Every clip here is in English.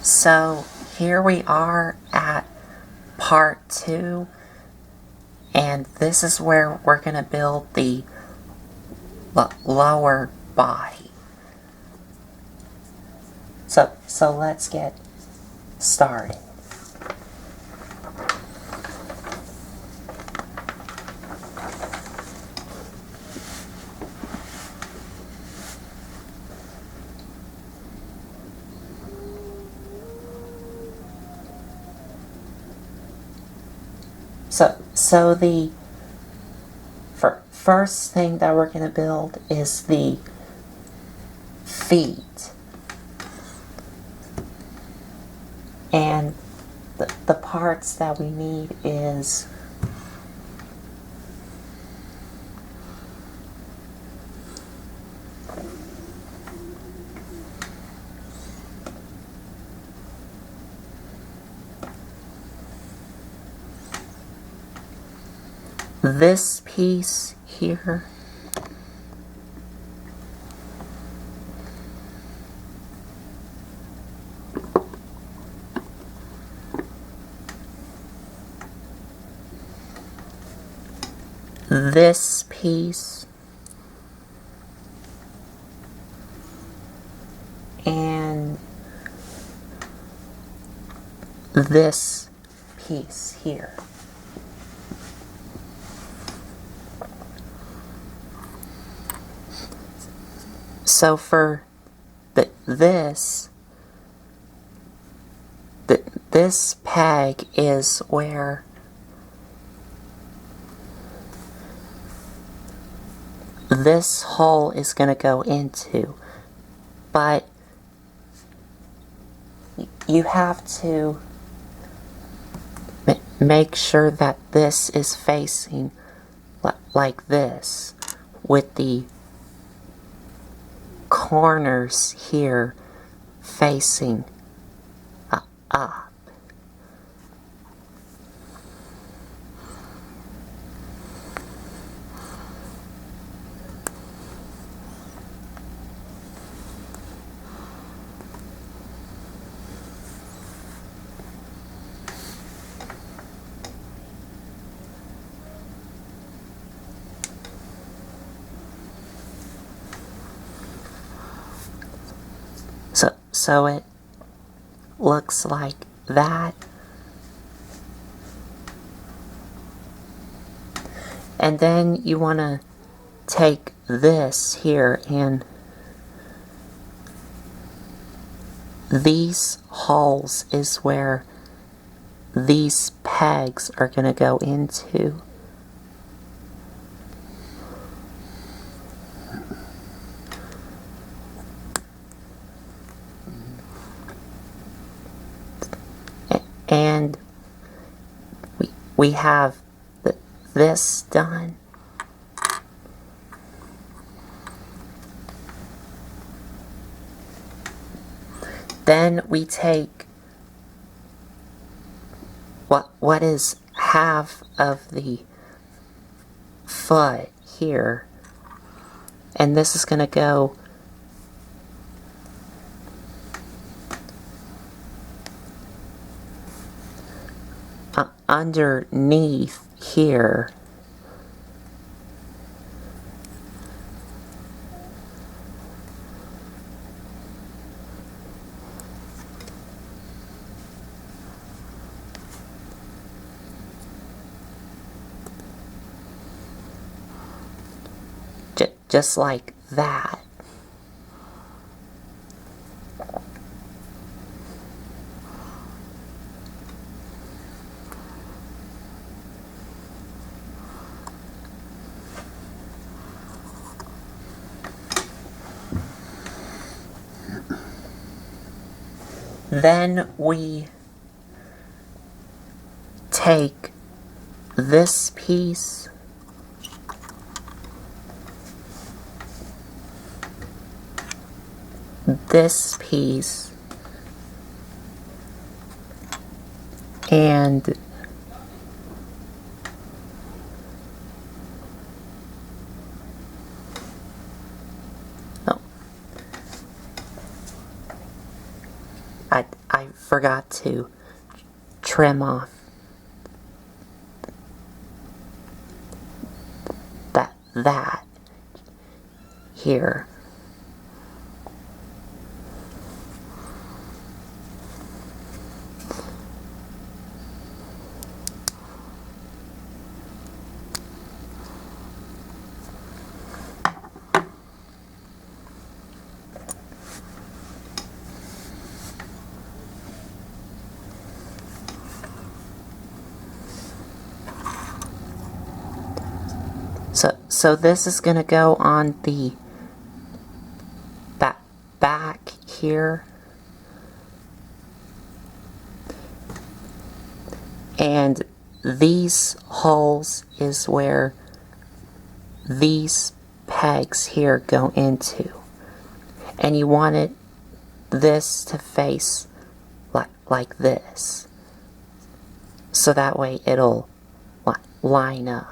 So here we are at part 2, and this is where we're going to build the lower body. So let's get started. So the first thing that we're going to build is the feet. And the parts that we need is this piece here, this piece, and this piece here. So for this peg is where this hole is going to go into, but you have to make sure that this is facing like this, with the corners here facing up. So it looks like that. And then you want to take this here, and these holes is where these pegs are going to go into. And we have this done. Then we take what is half of the foot here, and this is going to go underneath here. Just like that. Then we take this piece, this piece, and I forgot to trim off that here. So this is going to go on the back here. And these holes is where these pegs here go into. And you want this to face like this. So that way it'll line up.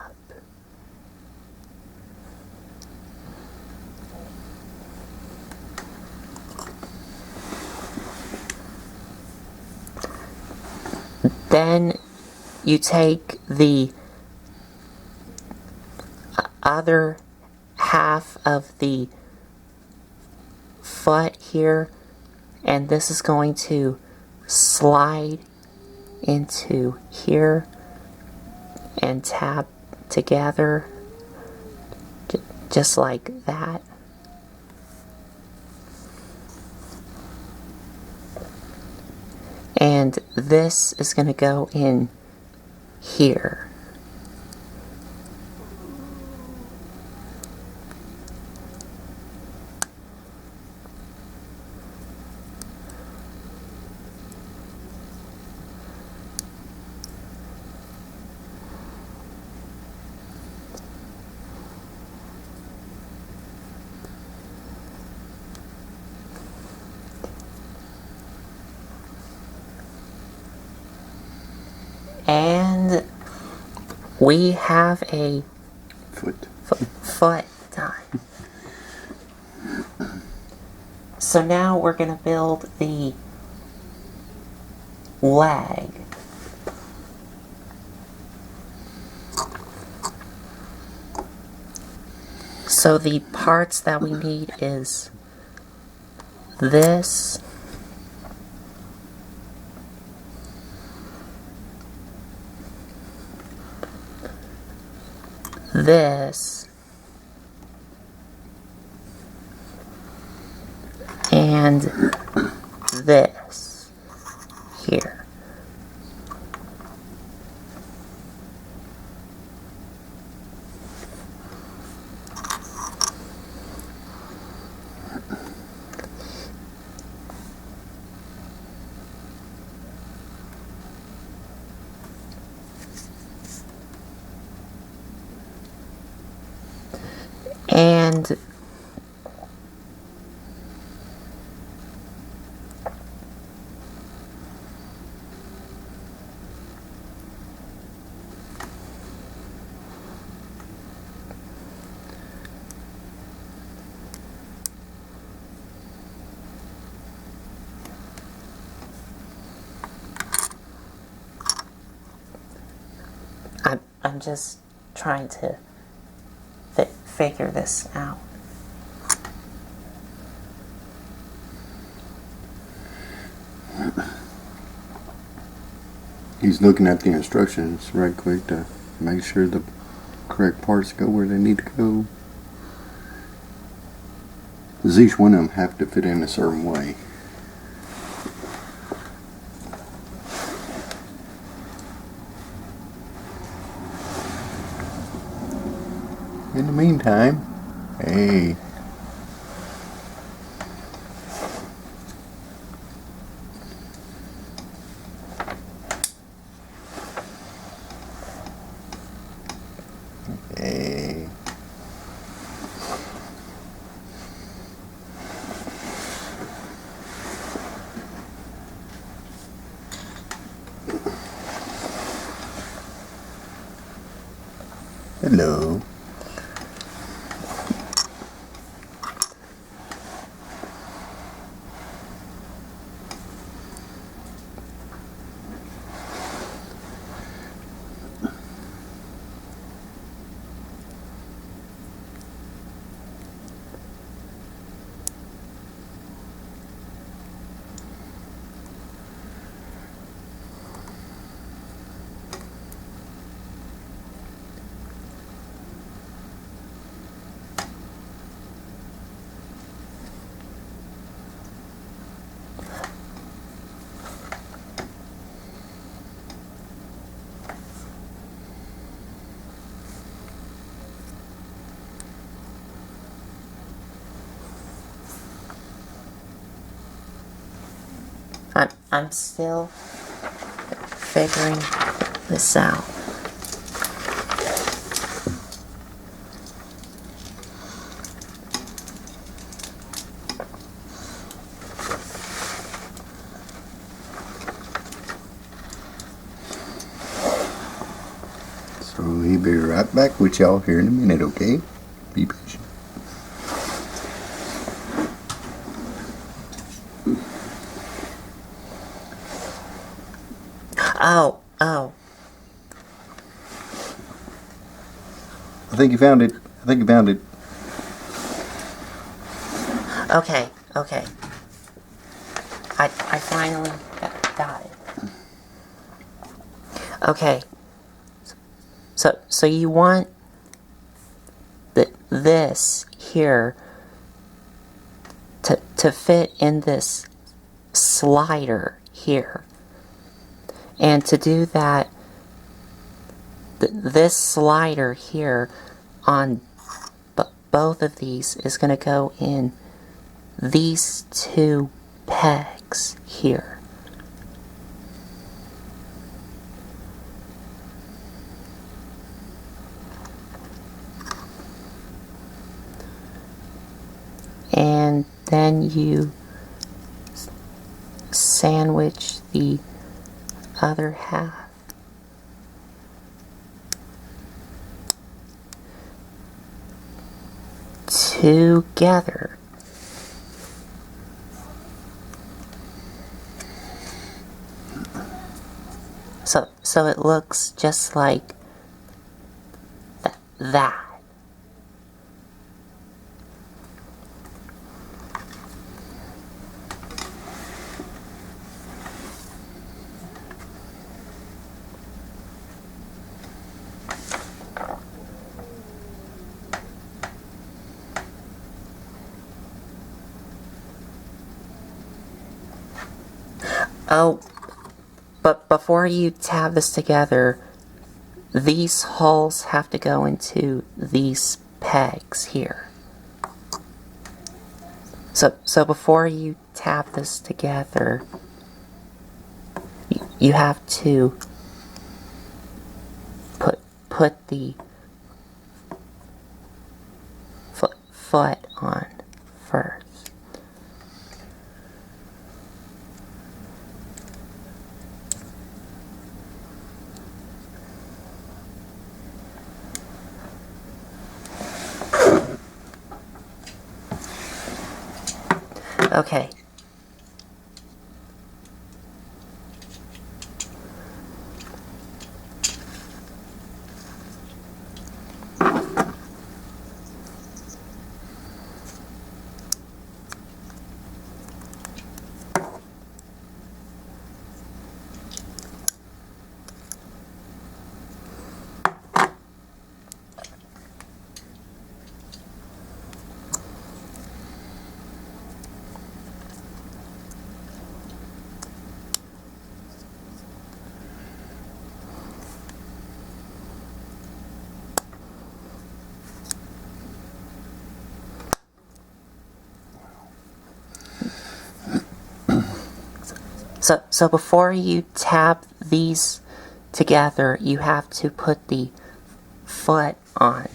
Then you take the other half of the foot here, and this is going to slide into here and tap together just like that. And this is going to go in here. And we have a foot done. So now we're going to build the leg. So the parts that we need is this, this, and this here. And I'm just trying to figure this out. He's looking at the instructions right quick to make sure the correct parts go where they need to go. Because each one of them have to fit in a certain way. In the meantime, hey. Hey. Hello. I'm still figuring this out. So he'll be right back with y'all here in a minute, okay? Be patient. Oh. I think you found it. Okay. I finally got it. Okay. So you want this here to fit in this slider here. And to do that, this slider here on both of these is going to go in these two pegs here. And then you sandwich the other half together. So it looks just like that. Oh, but before you tab this together, these holes have to go into these pegs here. So before you tab this together, you have to put the foot on first. Okay. So before you tap these together, you have to put the foot on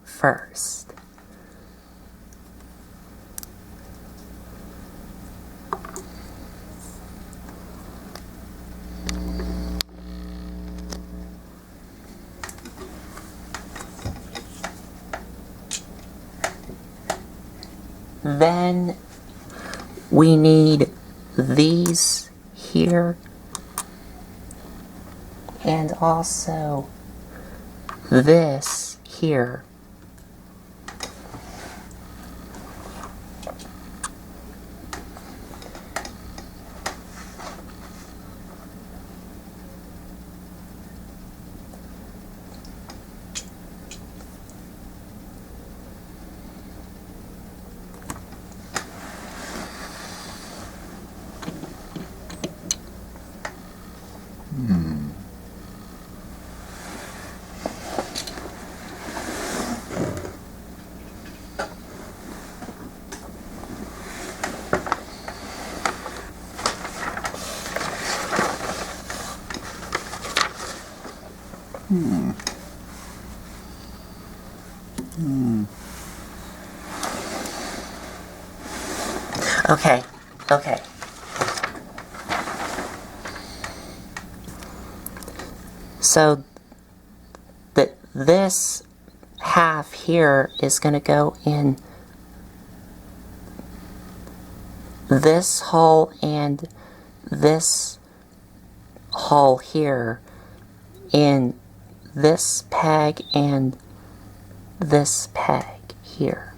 first. Then we need these here and also this here. Okay, okay. So this half here is going to go in this hole and this hole here, in this peg and this peg here.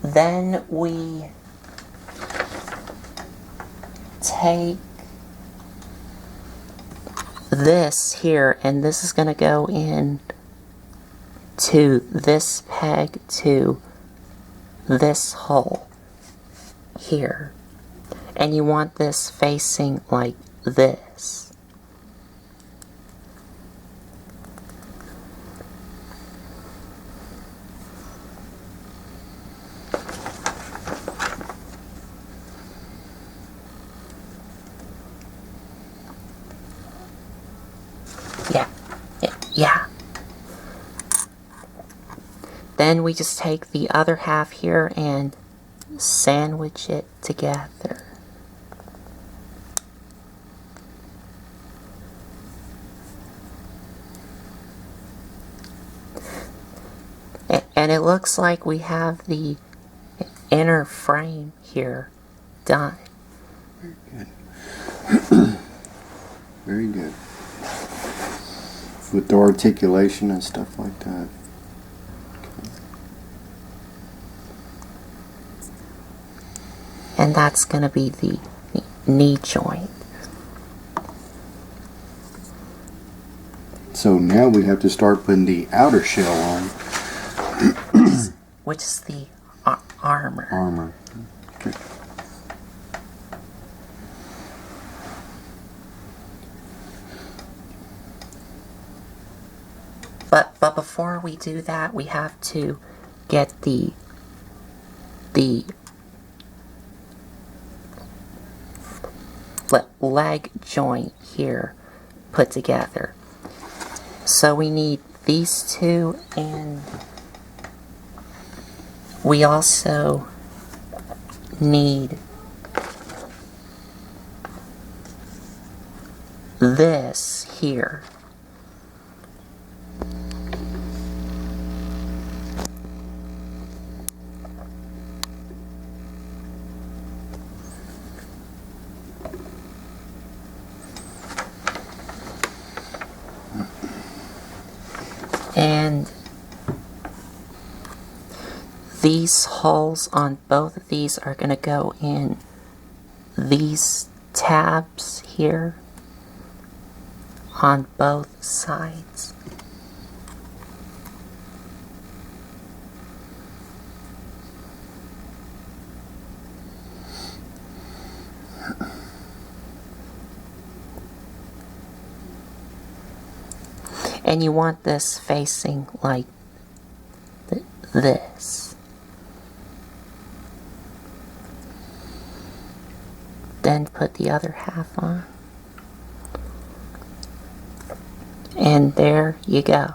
Then we take this here, and this is going to go in to this peg to this hole here. And you want this facing like this. Yeah. Then we just take the other half here and sandwich it together. And it looks like we have the inner frame here done. Very good. Very good. With the articulation and stuff like that. And that's going to be the knee joint. So now we have to start putting the outer shell on. Which is the armor. Armor. Okay. But before we do that, we have to get the leg joint here put together. So we need these two, and we also need this here. And these holes on both of these are going to go in these tabs here on both sides. And you want this facing like this. Then put the other half on. And there you go.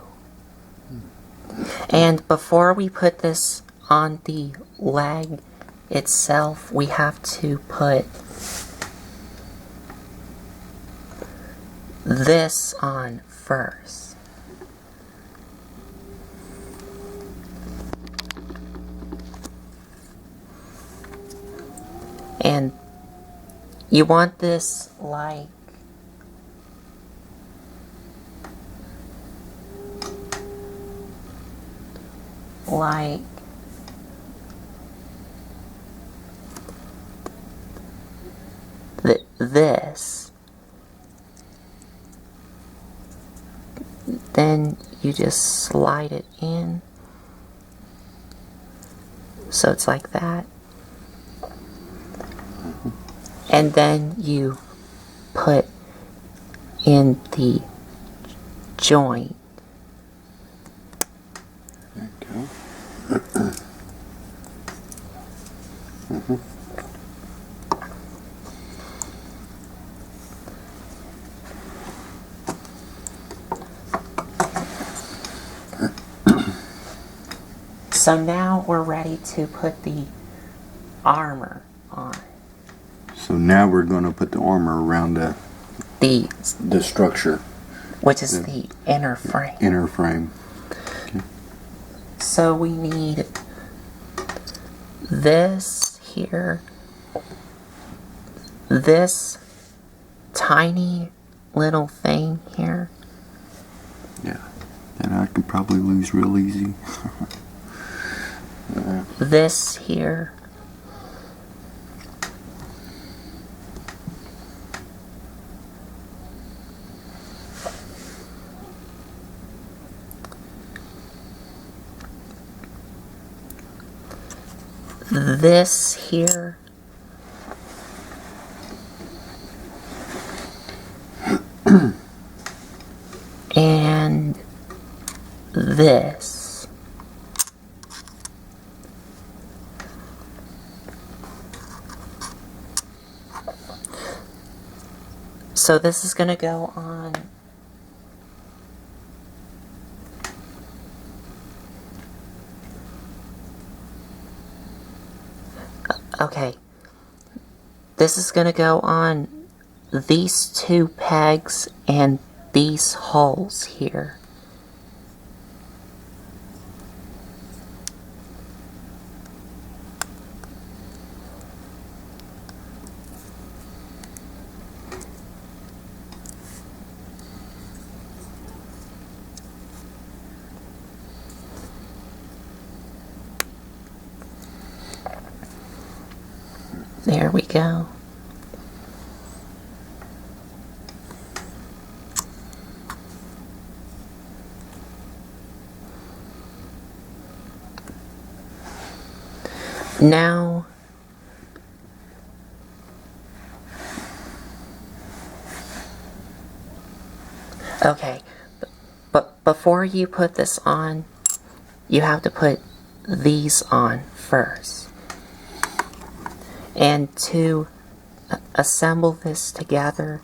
And before we put this on the leg itself, we have to put this on first. And you want this like this. Then you just slide it in. So it's like that. And then you put in the joint. There you go. So now we're ready to put the armor on. So now we're going to put the armor around the structure. Which is the inner frame. Inner frame. Okay. So we need this here, this tiny little thing here. Yeah, that I could probably lose real easy. This here. This here. And this. So this is going to go on okay. This is going to go on these two pegs and these holes here. There we go. Now, okay, but before you put this on, you have to put these on first. And to assemble this together,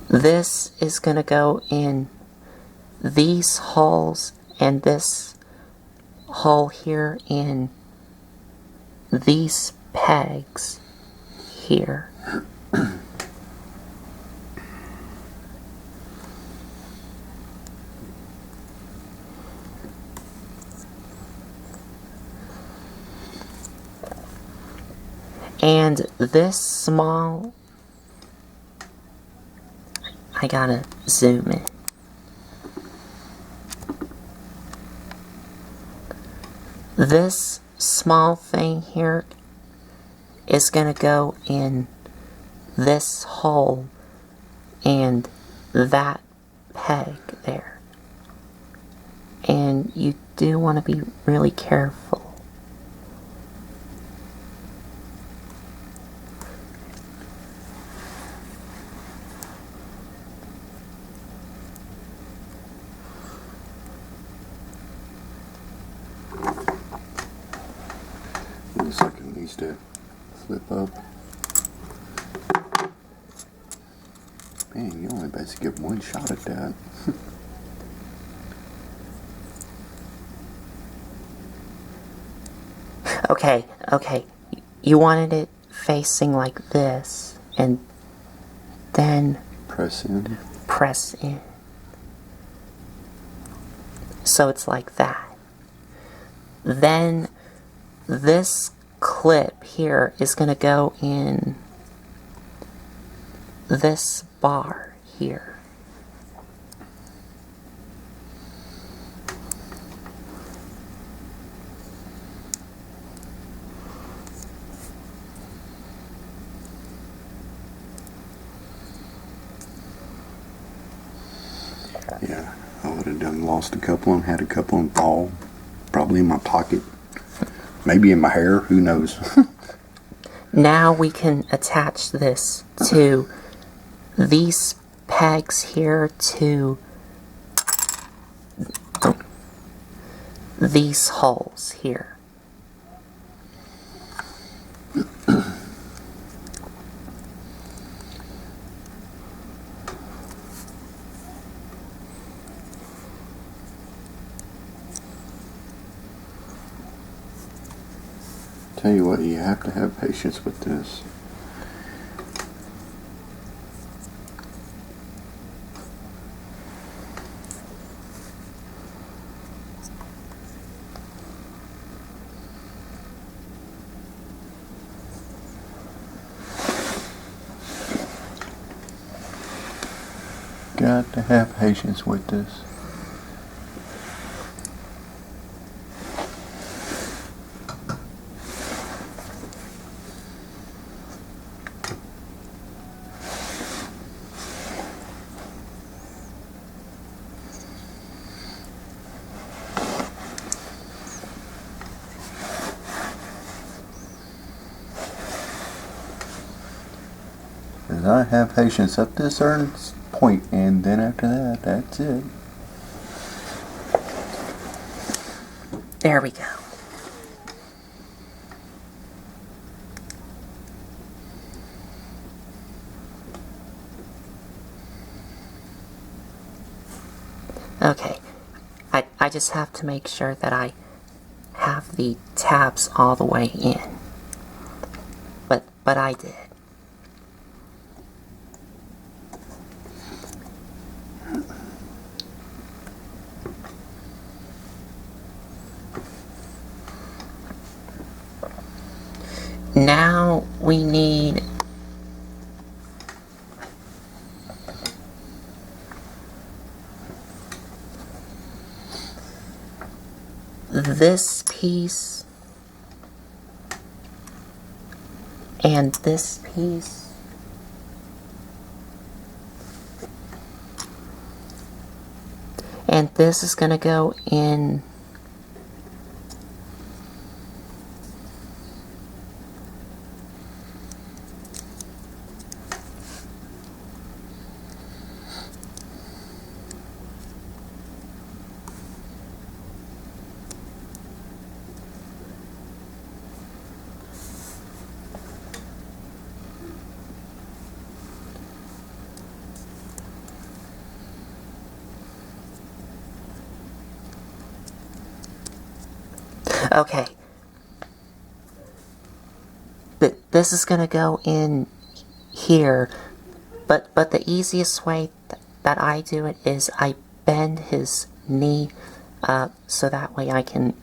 this is going to go in these holes and this hole here in these pegs here. And this small, I gotta zoom in. This small thing here is gonna go in this hole and that peg there. And you do want to be really careful. Looks like it needs to flip up. Man, you only basically get one shot at that. Okay. You wanted it facing like this, and then Press in. press in. So it's like that. Then this clip here is going to go in this bar here. Yeah, I would have done lost a couple and had a couple and fall. Probably in my pocket. Maybe in my hair, who knows. Now we can attach this to these pegs here to these holes here. Tell you what, you have to have patience with this. Got to have patience with this. Because I have patience up to a certain point, and then after that, that's it. There we go. Okay, I just have to make sure that I have the tabs all the way in. But I did. Now we need this piece and this piece. And this is going to go in okay. But this is going to go in here. But the easiest way that I do it is I bend his knee up so that way I can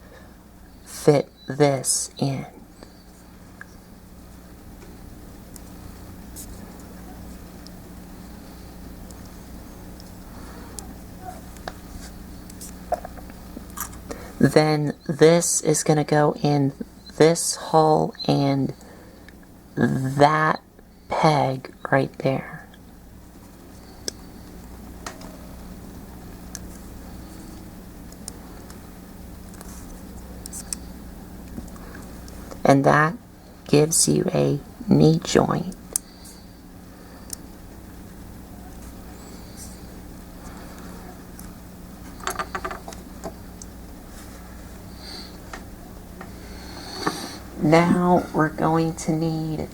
fit this in. Then this is going to go in this hole and that peg right there. And that gives you a knee joint. Now we're going to need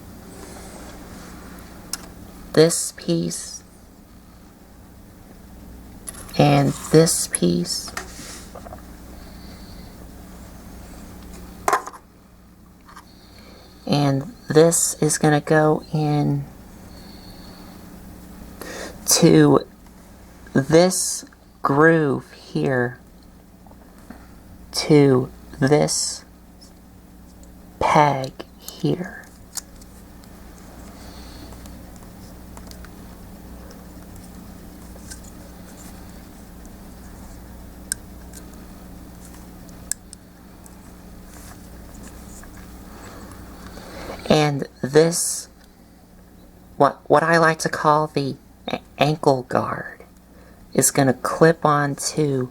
this piece and this piece. And this is going to go in to this groove here to this peg here. And this, what I like to call the ankle guard, is going to clip onto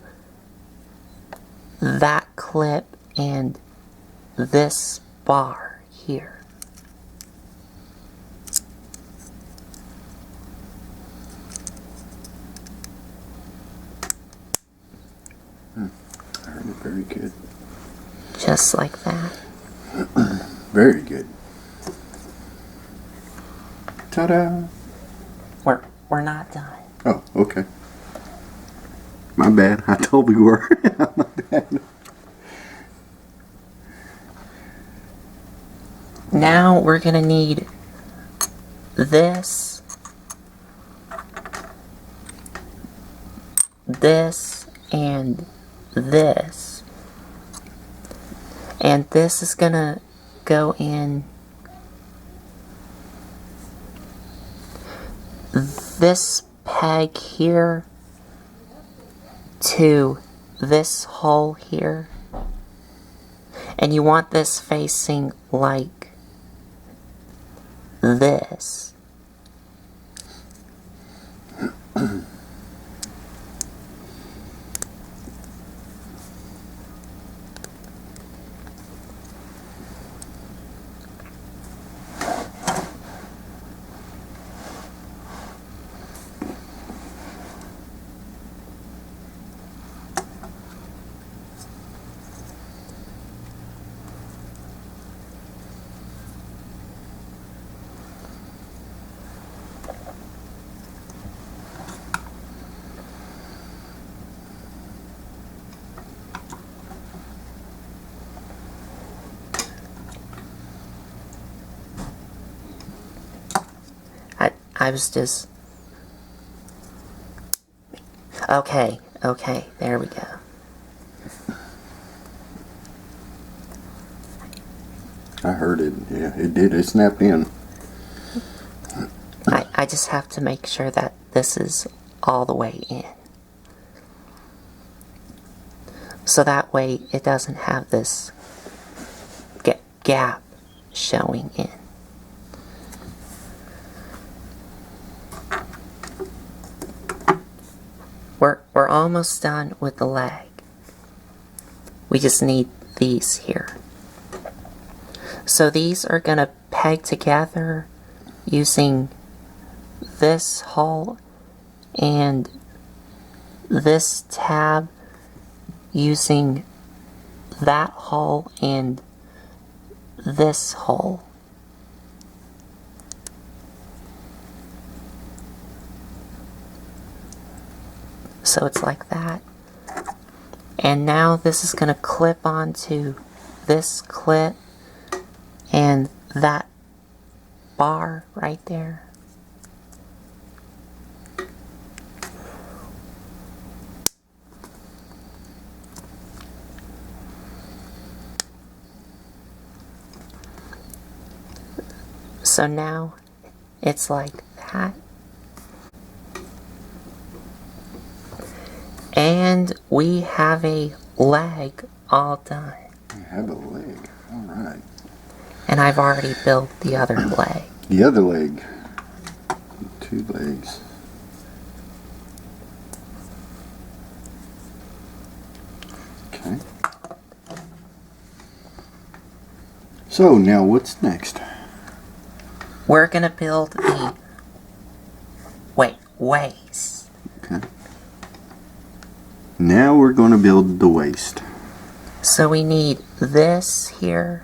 that clip and this bar here. Very good. Just like that. Very good. Ta-da! We're not done. Oh, okay. My bad. I told we were. My bad. Now we're going to need this, this, and this. And this is going to go in this peg here to this hole here. And you want this facing like this. I was just... Okay, there we go. I heard it. Yeah, it did. It snapped in. I just have to make sure that this is all the way in. So that way it doesn't have this gap showing in. We're almost done with the leg. We just need these here. So these are going to peg together using this hole and this tab using that hole and this hole. So it's like that. And now this is going to clip onto this clip and that bar right there. So now it's like that. And we have a leg all done. We have a leg. Alright. And I've already built the other leg. The other leg. 2 legs. Okay. So now what's next? We're gonna build the waist. Okay. Now we're going to build the waist. So we need this here.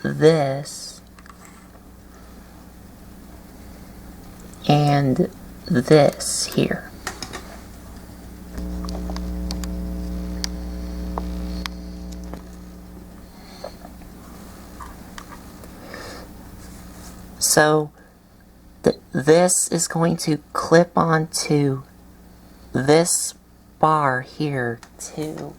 This. And this here. So this is going to clip onto this bar here too.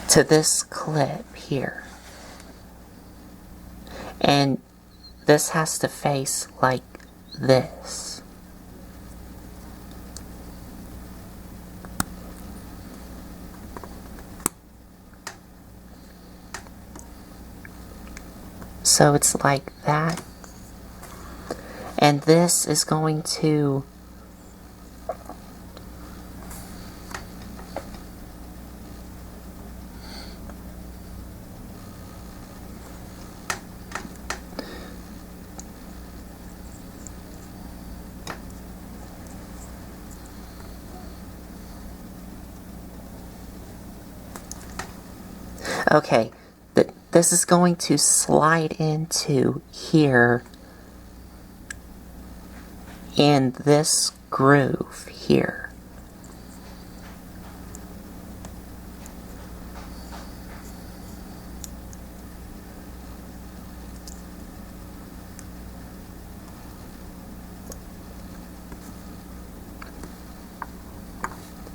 To this clip here. And this has to face like this. So it's like that. And this is going to okay, this is going to slide into here in this groove here.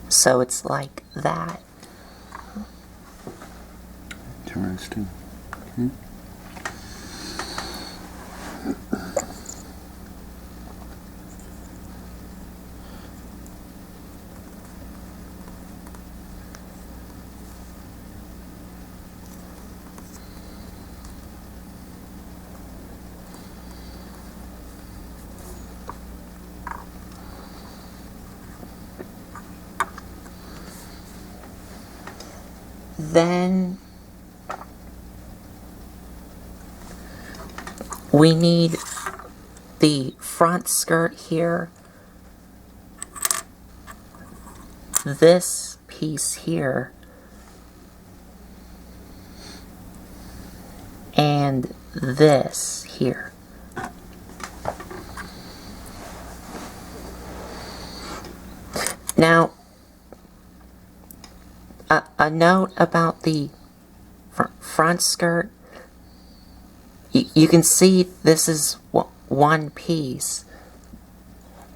So it's like that. Interesting. Okay. Then we need the front skirt here, this piece here, and this here. Now, a note about the front skirt. You can see this is one piece,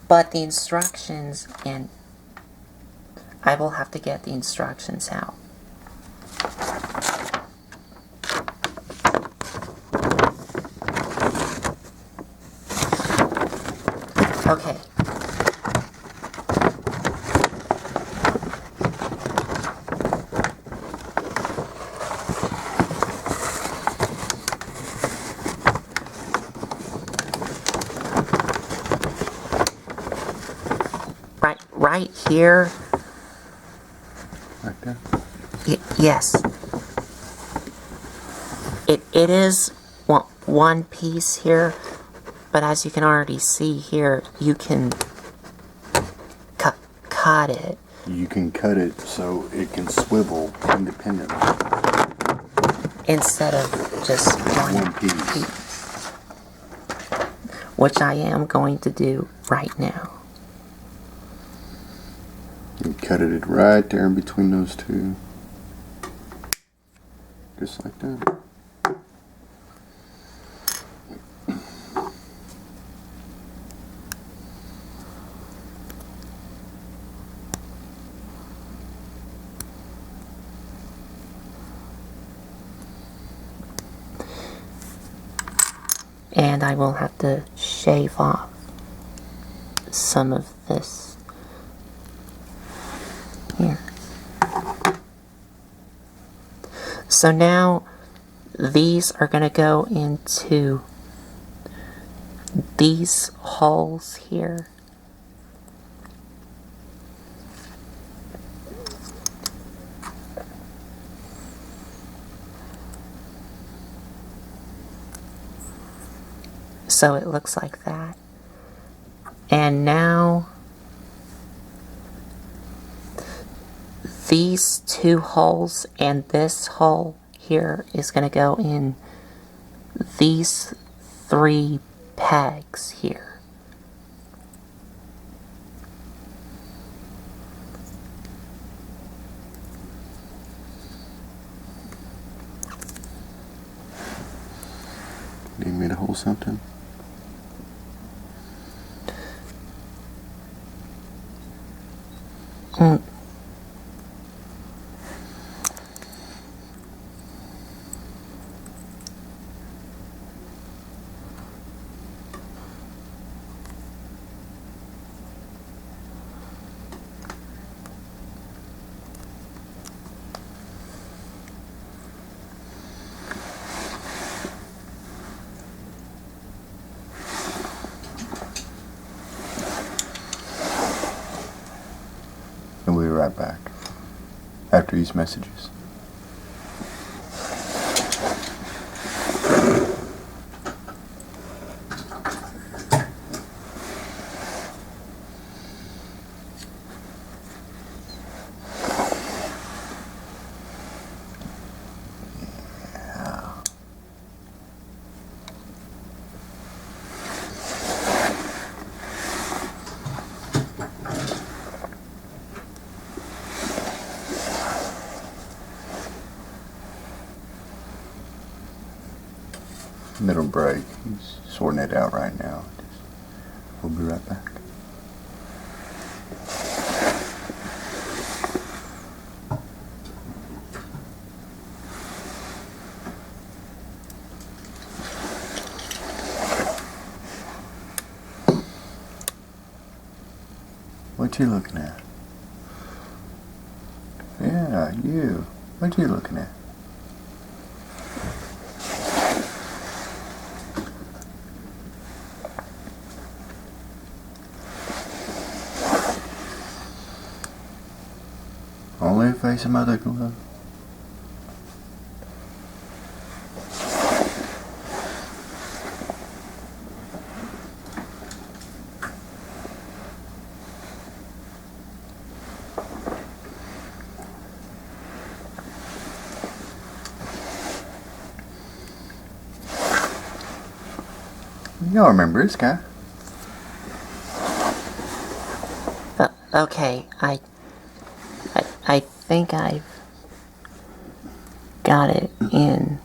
but the instructions, and I will have to get the instructions out. Okay. Right here. Right there? Yes. It is one piece here, but as you can already see here, you can cut it. You can cut it so it can swivel independently. Instead of just one piece. Which I am going to do right now. You cut it right there in between those two. Just like that. And I will have to shave off some of this here. So now these are going to go into these holes here. So it looks like that. And now these two holes and this hole here is going to go in these three pegs here. Need me to hold something? And we'll be right back after these messages. Yeah. middle brake. He's sorting it out right now. We'll be right back. What you looking at? Yeah, you. What you looking at? Only face some other glove. Y'all remember this guy? Okay, I think I've got it in.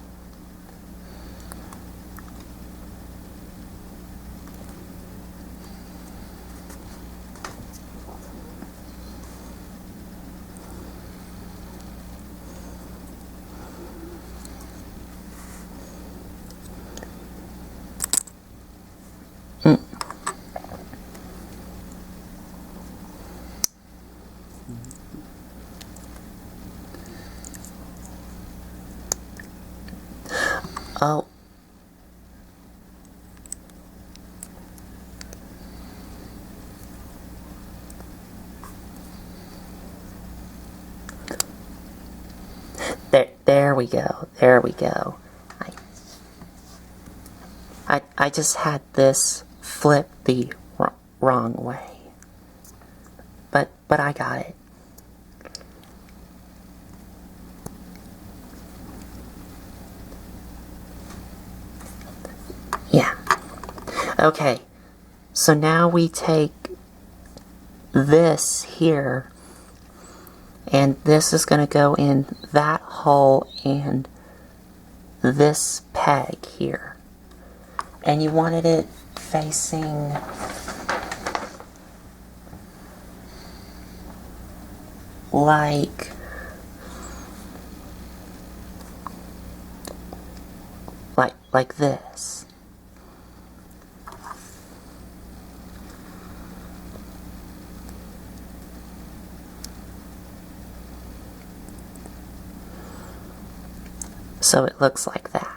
Oh. There we go. There we go. I just had this flip the wrong way. But I got it. Yeah. Okay. So now we take this here, and this is going to go in that hole and this peg here. And you wanted it facing like this. So it looks like that.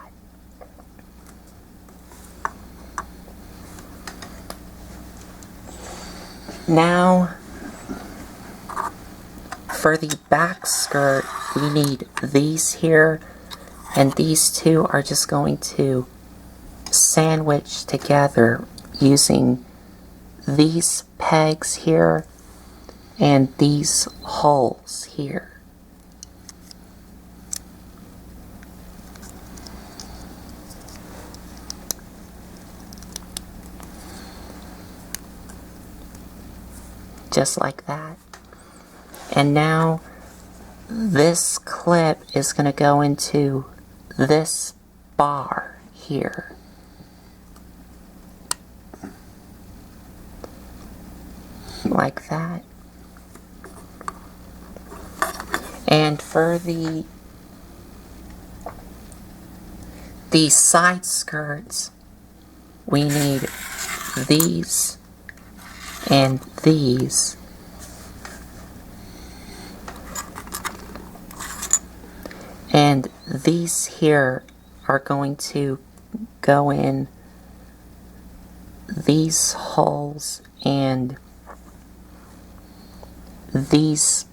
Now, for the back skirt, we need these here, and these two are just going to sandwich together using these pegs here and these holes here. Just like that. And now this clip is going to go into this bar here. Like that. And for the side skirts, we need these and these. And these here are going to go in these holes and these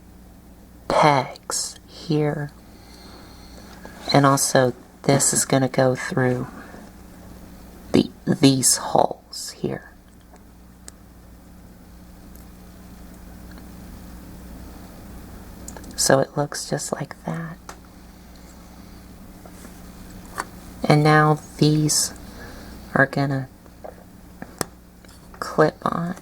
pegs here. And also this is going to go through these holes here. So it looks just like that. And now these are gonna clip on.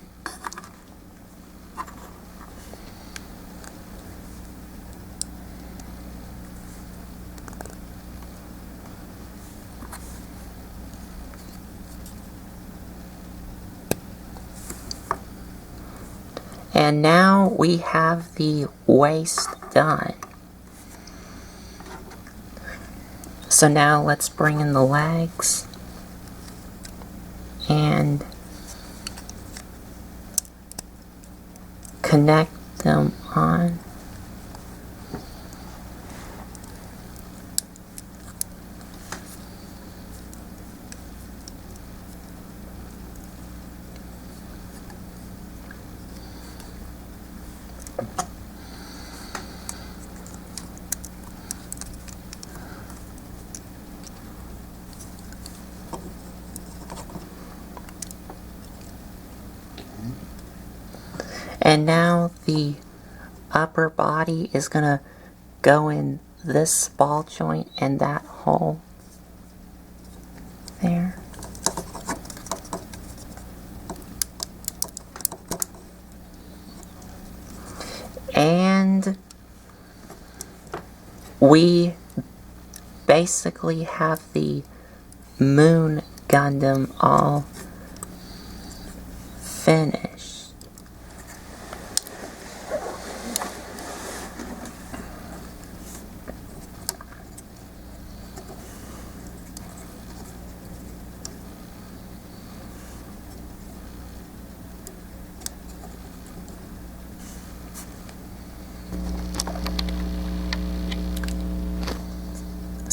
And now we have the waist done. So now let's bring in the legs and connect them on. And now the upper body is going to go in this ball joint and that hole there. And we basically have the Moon Gundam all finished.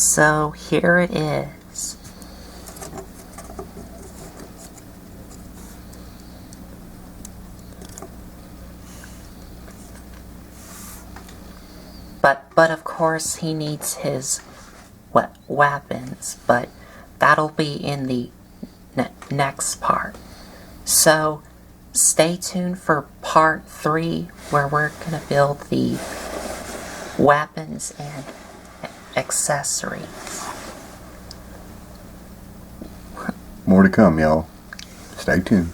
So here it is. But of course he needs his weapons, but that'll be in the next part. So stay tuned for part 3 where we're gonna build the weapons and accessories. More to come, y'all. Stay tuned.